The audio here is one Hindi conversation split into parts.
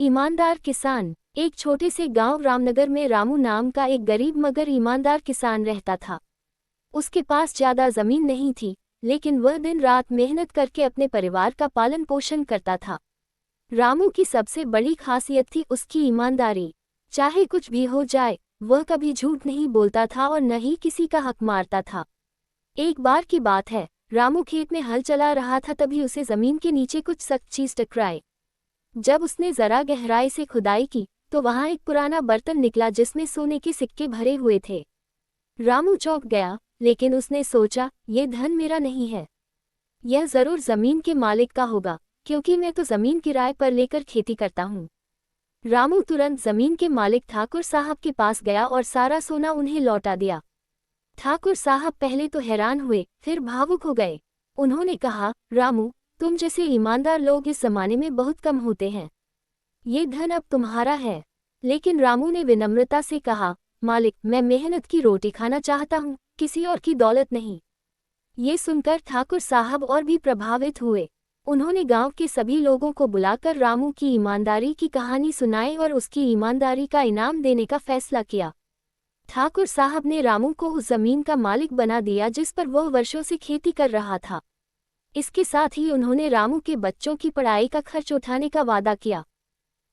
ईमानदार किसान। एक छोटे से गांव रामनगर में रामू नाम का एक गरीब मगर ईमानदार किसान रहता था। उसके पास ज्यादा जमीन नहीं थी, लेकिन वह दिन रात मेहनत करके अपने परिवार का पालन पोषण करता था। रामू की सबसे बड़ी खासियत थी उसकी ईमानदारी। चाहे कुछ भी हो जाए, वह कभी झूठ नहीं बोलता था और न ही किसी का हक मारता था। एक बार की बात है, रामू खेत में हल चला रहा था, तभी उसे जमीन के नीचे कुछ सख्त चीज टकराई। जब उसने जरा गहराई से खुदाई की तो वहां एक पुराना बर्तन निकला जिसमें सोने के सिक्के भरे हुए थे। रामू चौंक गया, लेकिन उसने सोचा, ये धन मेरा नहीं है, यह जरूर जमीन के मालिक का होगा, क्योंकि मैं तो जमीन किराए पर लेकर खेती करता हूँ। रामू तुरंत जमीन के मालिक ठाकुर साहब के पास गया और सारा सोना उन्हें लौटा दिया। ठाकुर साहब पहले तो हैरान हुए, फिर भावुक हो गए। उन्होंने कहा, रामू, तुम जैसे ईमानदार लोग इस जमाने में बहुत कम होते हैं। ये धन अब तुम्हारा है। लेकिन रामू ने विनम्रता से कहा, मालिक, मैं मेहनत की रोटी खाना चाहता हूँ, किसी और की दौलत नहीं। ये सुनकर ठाकुर साहब और भी प्रभावित हुए। उन्होंने गांव के सभी लोगों को बुलाकर रामू की ईमानदारी की कहानी सुनाई और उसकी ईमानदारी का इनाम देने का फैसला किया। ठाकुर साहब ने रामू को उस जमीन का मालिक बना दिया जिस पर वह वर्षों से खेती कर रहा था। इसके साथ ही उन्होंने रामू के बच्चों की पढ़ाई का खर्च उठाने का वादा किया।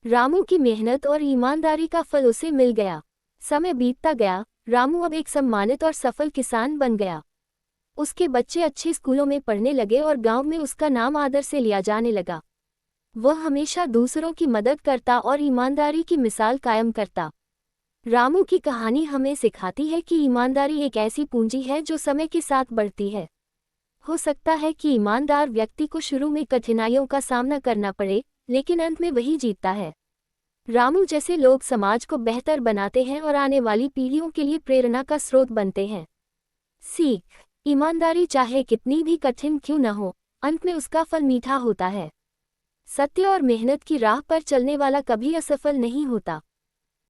रामू की मेहनत और ईमानदारी का फल उसे मिल गया। समय बीतता गया, रामू अब एक सम्मानित और सफल किसान बन गया। उसके बच्चे अच्छे स्कूलों में पढ़ने लगे और गांव में उसका नाम आदर से लिया जाने लगा। वह हमेशा दूसरों की मदद करता और ईमानदारी की मिसाल कायम करता। रामू की कहानी हमें सिखाती है कि ईमानदारी एक ऐसी पूंजी है जो समय के साथ बढ़ती है। हो सकता है कि ईमानदार व्यक्ति को शुरू में कठिनाइयों का सामना करना पड़े, लेकिन अंत में वही जीतता है। रामू जैसे लोग समाज को बेहतर बनाते हैं और आने वाली पीढ़ियों के लिए प्रेरणा का स्रोत बनते हैं। सीख: ईमानदारी चाहे कितनी भी कठिन क्यों न हो, अंत में उसका फल मीठा होता है। सत्य और मेहनत की राह पर चलने वाला कभी असफल नहीं होता।